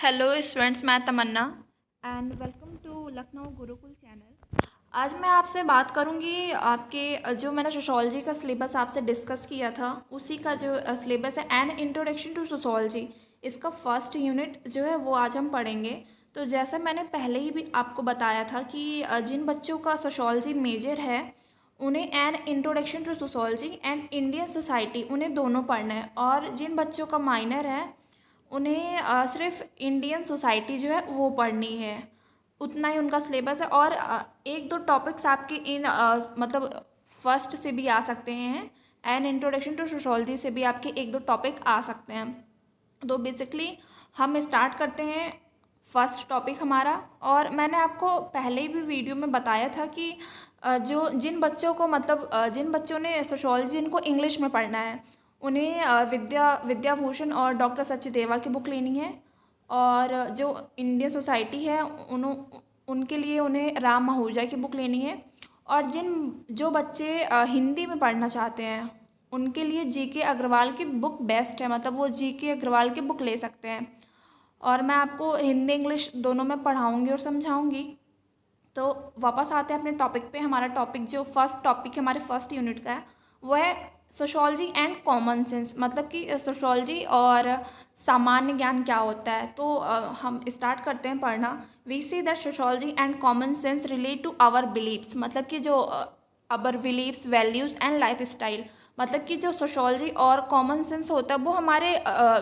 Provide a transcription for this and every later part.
Hello students, मैं Tamanna and welcome to Lucknow Gurukul channel. आज मैं आपसे बात करूंगी आपके जो मैंने सोशोलॉजी का सिलेबस आपसे डिस्कस किया था उसी का जो सिलेबस है एन इंट्रोडक्शन टू सोशोलॉजी। इसका फर्स्ट यूनिट जो है वो आज हम पढ़ेंगे। तो जैसा मैंने पहले ही भी आपको बताया था कि जिन बच्चों का सोशोलॉजी मेजर है उन्हें an introduction to sociology and Indian society उन्हें दोनों पढ़ना है, और जिन बच्चों का माइनर है उन्हें सिर्फ इंडियन सोसाइटी जो है वो पढ़नी है। उतना ही उनका सिलेबस है। और एक दो टॉपिक्स आपके इन मतलब फर्स्ट से भी आ सकते हैं, एंड इंट्रोडक्शन टू सोशोलॉजी से भी आपके एक दो टॉपिक आ सकते हैं। तो बेसिकली हम स्टार्ट करते हैं फर्स्ट टॉपिक हमारा। और मैंने आपको पहले भी वीडियो में बताया था कि जो जिन बच्चों को मतलब जिन बच्चों ने सोशोलॉजी जिनको इंग्लिश में पढ़ना है उन्हें विद्याभूषण और डॉक्टर सचदेवा की बुक लेनी है। और जो इंडियन सोसाइटी है उनके लिए उन्हें राम आहूजा की बुक लेनी है। और जो बच्चे हिंदी में पढ़ना चाहते हैं उनके लिए जीके अग्रवाल की बुक बेस्ट है, मतलब वो जीके अग्रवाल की बुक ले सकते हैं। और मैं आपको हिंदी इंग्लिश दोनों में पढ़ाऊँगी और समझाऊँगी। तो वापस आते हैं अपने टॉपिक पे। हमारा टॉपिक जो फर्स्ट टॉपिक है हमारे फर्स्ट यूनिट का है वो है सोशोलॉजी एंड कॉमन सेंस, मतलब कि सोशोलॉजी और सामान्य ज्ञान क्या होता है। तो हम स्टार्ट करते हैं पढ़ना। We see that sociology and common sense relate to our beliefs, मतलब कि जो our beliefs values and life style, मतलब कि जो सोशोलॉजी और कॉमन सेंस होता है वो हमारे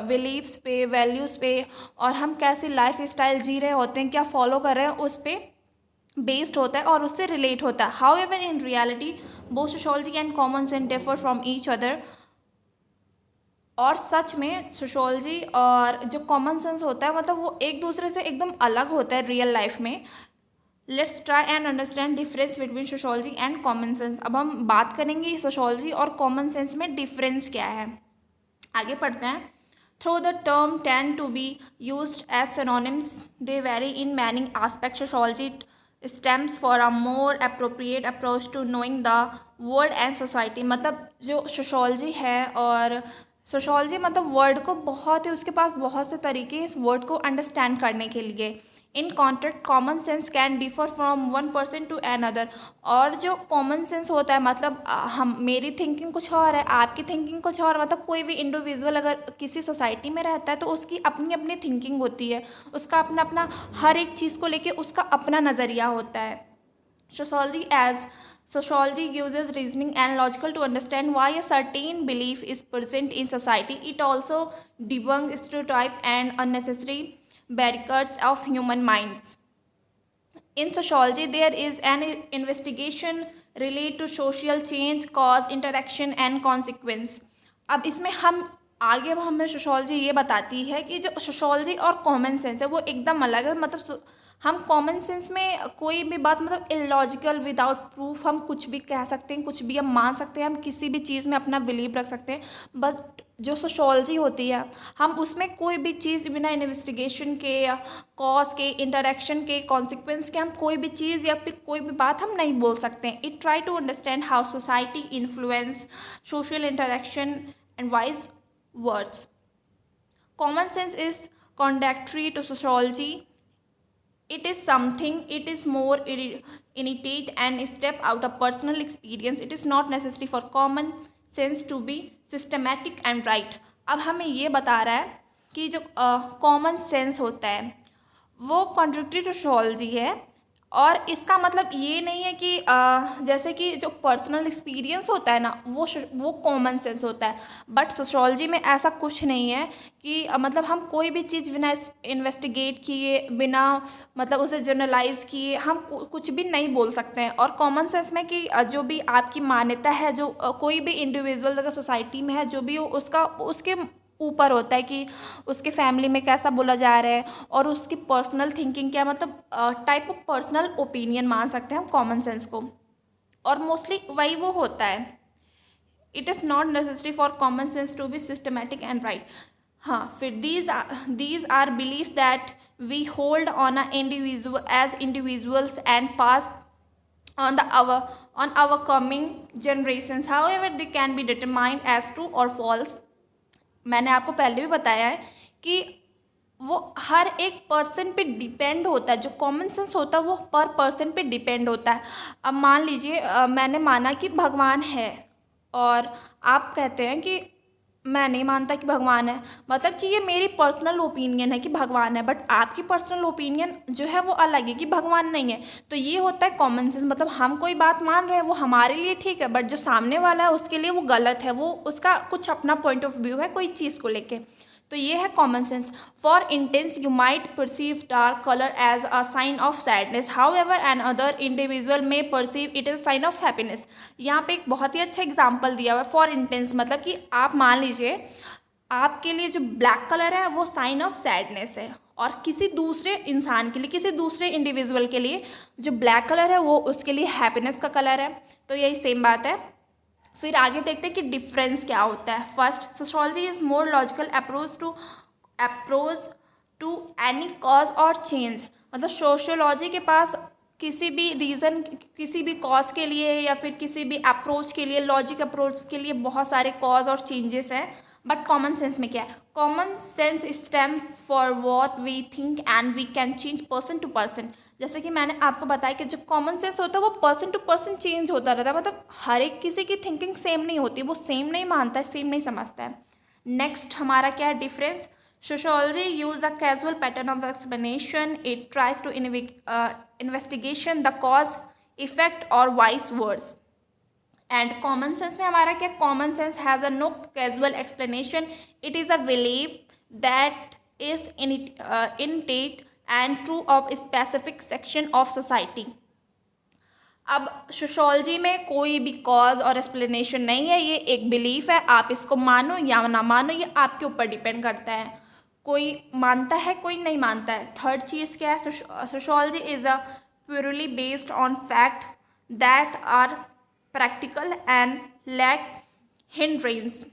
बिलीव्स पे वैल्यूज़ पे और हम कैसे लाइफ स्टाइल जी रहे होते हैं, क्या फॉलो कर रहे हैं, उस पर बेस्ड होता है और उससे रिलेट होता है। How ever in reality both sociology and common sense differ from each other. और सच में सोशोलॉजी और जो कॉमन सेंस होता है मतलब वो एक दूसरे से एकदम अलग होता है रियल लाइफ में। Let's try and understand difference between sociology and common sense. अब हम बात करेंगे सोशोलॉजी और कॉमन सेंस में डिफरेंस क्या है। आगे पढ़ते हैं। Through the term tend to be use as synonyms they vary in many aspect. Sociology stems for a more appropriate approach to knowing the world and society, मतलब जो sociology है और सोशोलॉजी मतलब वर्ड को बहुत ही उसके पास बहुत से तरीके हैं इस वर्ड को अंडरस्टैंड करने के लिए। In contrast common sense can differ from one person to another. और जो कॉमन सेंस होता है मतलब हम मेरी थिंकिंग कुछ और है, आपकी थिंकिंग कुछ और, मतलब कोई भी इंडिविजुअल अगर किसी सोसाइटी में रहता है तो उसकी अपनी अपनी थिंकिंग होती है, उसका अपना अपना हर एक चीज़ को लेके उसका अपना नज़रिया होता है। Sociology as Sociology uses reasoning and logical to understand why a certain belief is present in society. It also debunks stereotype and unnecessary barricades of human minds. In sociology, there is an investigation related to social change, cause, interaction and consequence. अब इसमें हम आगे अब हमें sociology ये बताती है कि जो सोशोलॉजी और कॉमन सेंस है वो एकदम अलग है। मतलब हम कॉमन सेंस में कोई भी बात मतलब इलॉजिकल विदाउट प्रूफ हम कुछ भी कह सकते हैं, कुछ भी हम मान सकते हैं, हम किसी भी चीज़ में अपना बिलीव रख सकते हैं। बट जो सोशोलॉजी होती है हम उसमें कोई भी चीज़ बिना इन्वेस्टिगेशन के या कॉज के इंटरेक्शन के कॉन्सिक्वेंस के हम कोई भी चीज़ या फिर कोई भी बात हम नहीं बोल सकते हैं। It try to understand how society influence social interaction and vice versa. Common sense is contradictory to sociology. It is something, it is more innate and step out of personal experience. It is not necessary for common sense to be systematic and right. अब हमें ये बता रहा है कि जो common sense होता है वो कॉन्ट्रडिक्टरी टू सोशोलॉजी है। और इसका मतलब ये नहीं है कि जैसे कि जो पर्सनल एक्सपीरियंस होता है ना वो कॉमन सेंस होता है। बट सोशोलॉजी में ऐसा कुछ नहीं है कि मतलब हम कोई भी चीज़ बिना इन्वेस्टिगेट किए बिना मतलब उसे जनरलाइज किए हम कुछ भी नहीं बोल सकते हैं। और कॉमन सेंस में कि जो भी आपकी मान्यता है जो कोई भी इंडिविजुअल अगर सोसाइटी में है जो भी उसका उसके ऊपर होता है कि उसके फैमिली में कैसा बोला जा रहा है और उसकी पर्सनल थिंकिंग क्या, मतलब टाइप ऑफ पर्सनल ओपिनियन मान सकते हैं हम कॉमन सेंस को। और मोस्टली वही वो होता है। It is not necessary for common sense to be systematic and right. हाँ, फिर these are beliefs that we hold on a individual as individuals and pass on the our coming generations. However, they can be determined as true or false. मैंने आपको पहले भी बताया है कि वो हर एक पर्सन पे डिपेंड होता है, जो कॉमन सेंस होता है वो पर पर्सन पे डिपेंड होता है। अब मान लीजिए मैंने माना कि भगवान है और आप कहते हैं कि मैं नहीं मानता कि भगवान है, मतलब कि ये मेरी पर्सनल ओपिनियन है कि भगवान है, बट आपकी पर्सनल ओपिनियन जो है वो अलग है कि भगवान नहीं है। तो ये होता है कॉमन सेंस, मतलब हम कोई बात मान रहे हैं वो हमारे लिए ठीक है, बट जो सामने वाला है उसके लिए वो गलत है, वो उसका कुछ अपना पॉइंट ऑफ व्यू है कोई चीज़ को लेके। तो ये है common sense. For instance you might perceive dark colour as a sign of sadness, however another individual may perceive it is sign of happiness. यहाँ पे एक बहुत ही अच्छा एग्जाम्पल दिया हुआ है फॉर इंटेंस, मतलब कि आप मान लीजिए आपके लिए जो ब्लैक कलर है वो साइन ऑफ सैडनेस है, और किसी दूसरे इंसान के लिए, किसी दूसरे इंडिविजुअल के लिए जो ब्लैक कलर है वो उसके लिए हैप्पीनेस का कलर है। तो यही सेम बात है। फिर आगे देखते हैं कि डिफरेंस क्या होता है। First, sociology is more logical approach to any cause और चेंज, मतलब सोशियोलॉजी के पास किसी भी रीज़न, किसी भी कॉज के लिए या फिर किसी भी अप्रोच के लिए, लॉजिक अप्रोच के लिए बहुत सारे कॉज और चेंजेस हैं। बट कॉमन सेंस में क्या है? Common sense stems for what we think and we can change person to person. जैसे कि मैंने आपको बताया कि जो कॉमन सेंस होता है वो पर्सन टू पर्सन चेंज होता रहता है, मतलब हर एक किसी की थिंकिंग सेम नहीं होती, वो सेम नहीं मानता है, सेम नहीं समझता है। नेक्स्ट हमारा क्या है difference? Sociology use a casual pattern of explanation, it tries to investigation the cause effect और vice words. And common sense में हमारा क्या? Common sense has a no casual explanation, it is a believe that is intake and true of specific section of society. अब sociology में कोई भी cause और explanation नहीं है, ये एक बिलीफ है, आप इसको मानो या ना मानो ये आपके ऊपर डिपेंड करता है। कोई मानता है, कोई नहीं मानता है। थर्ड चीज़ क्या है? Sociology is a purely based on fact that are practical and lack hindrance.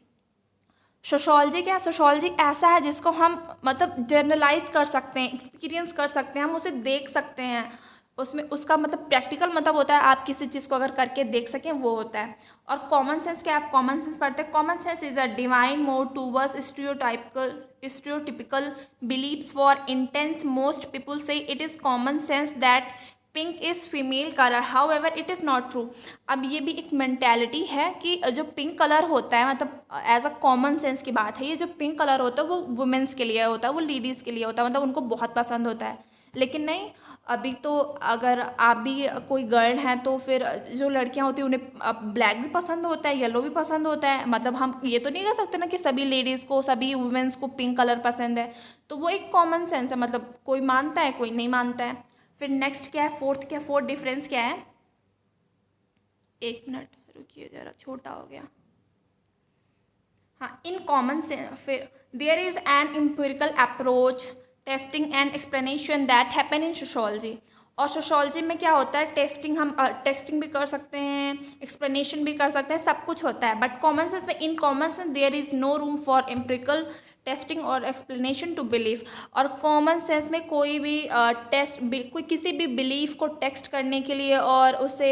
Sociology क्या? सोशियोलॉजी ऐसा है जिसको हम मतलब जर्नलाइज कर सकते हैं, एक्सपीरियंस कर सकते हैं, हम उसे देख सकते हैं। उसमें उसका मतलब प्रैक्टिकल मतलब होता है आप किसी चीज़ को अगर करके देख सकें, वो होता है। और कॉमन सेंस क्या? आप कॉमन सेंस पढ़ते हैं। Common sense is a divine mode towards stereotypical beliefs for instance most people say it is common sense that pink is female colour, however it is not true. अब ये भी एक mentality है कि जो pink colour होता है, मतलब एज अ कॉमन सेंस की बात है, ये जो पिंक कलर होता है वो वुमेंस के लिए होता है, वो लेडीज़ के लिए होता है, मतलब उनको बहुत पसंद होता है। लेकिन नहीं, अभी तो अगर आप भी कोई गर्ल हैं तो फिर जो लड़कियां होती हैं उन्हें ब्लैक भी पसंद होता है, येलो भी पसंद होता है, मतलब हम ये तो नहीं कह सकते ना कि सभी लेडीज़ को, सभी वुमेंस को पिंक कलर पसंद है। तो वो एक कॉमन सेंस है, मतलब कोई मानता है कोई नहीं मानता है। फिर नेक्स्ट क्या है? फोर्थ क्या? फोर्थ डिफरेंस क्या है? एक मिनट रुकिए ज़रा, छोटा हो गया। हाँ, इन कॉमन सेंस फिर there is an empirical approach testing and explanation that happen in sociology. और सोशियोलॉजी में क्या होता है? टेस्टिंग, हम टेस्टिंग भी कर सकते हैं, एक्सप्लेनेशन भी कर सकते हैं, सब कुछ होता है। बट कॉमन सेंस में, in common sense there is no room for empirical testing और एक्सप्लेनेशन टू बिलीव। और कॉमन सेंस में कोई भी कोई किसी भी बिलीफ को टेस्ट करने के लिए और उसे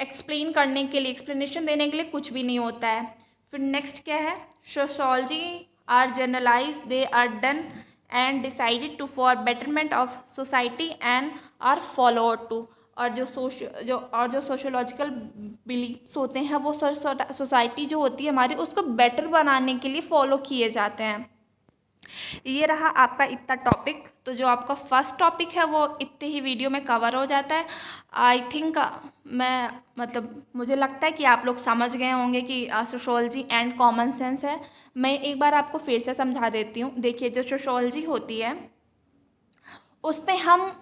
एक्सप्लेन करने के लिए, एक्सप्लेनेशन देने के लिए कुछ भी नहीं होता है। फिर नेक्स्ट क्या है? Sociology are generalize, they are done and decided to for betterment of society and are follower to. और जो सोशियोलॉजिकल बिलीव्स होते हैं वो सोसाइटी जो होती है हमारी, उसको बेटर बनाने के लिए फॉलो किए जाते हैं। ये रहा आपका इतना टॉपिक। तो जो आपका फर्स्ट टॉपिक है वो इतने ही वीडियो में कवर हो जाता है। आई थिंक मैं मतलब मुझे लगता है कि आप लोग समझ गए होंगे कि सोशियोलॉजी एंड कॉमन सेंस है। मैं एक बार आपको फिर से समझा देती हूँ। देखिए, जो सोशियोलॉजी होती है उसमें हम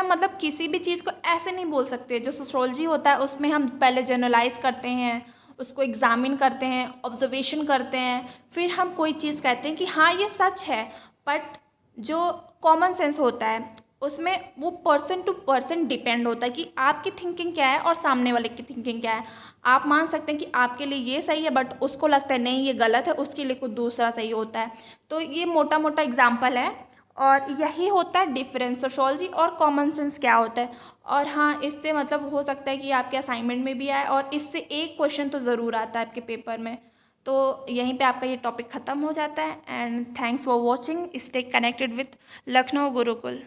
मतलब किसी भी चीज़ को ऐसे नहीं बोल सकते। जो सोशियोलॉजी होता है उसमें हम पहले जनरलाइज करते हैं, उसको एग्जामिन करते हैं, ऑब्जर्वेशन करते हैं, फिर हम कोई चीज़ कहते हैं कि हाँ ये सच है। बट जो कॉमन सेंस होता है उसमें वो पर्सन टू पर्सन डिपेंड होता है कि आपकी थिंकिंग क्या है और सामने वाले की थिंकिंग क्या है। आप मान सकते हैं कि आपके लिए ये सही है बट उसको लगता है नहीं ये गलत है, उसके लिए कुछ दूसरा सही होता है। तो ये मोटा मोटा एग्जाम्पल है और यही होता है डिफरेंस, सोशियोलॉजी और कॉमन सेंस क्या होता है। और हाँ, इससे मतलब हो सकता है कि आपके असाइनमेंट में भी आए और इससे एक क्वेश्चन तो ज़रूर आता है आपके पेपर में। तो यहीं पे आपका ये टॉपिक ख़त्म हो जाता है। And thanks for watching, stay connected with Lucknow Gurukul.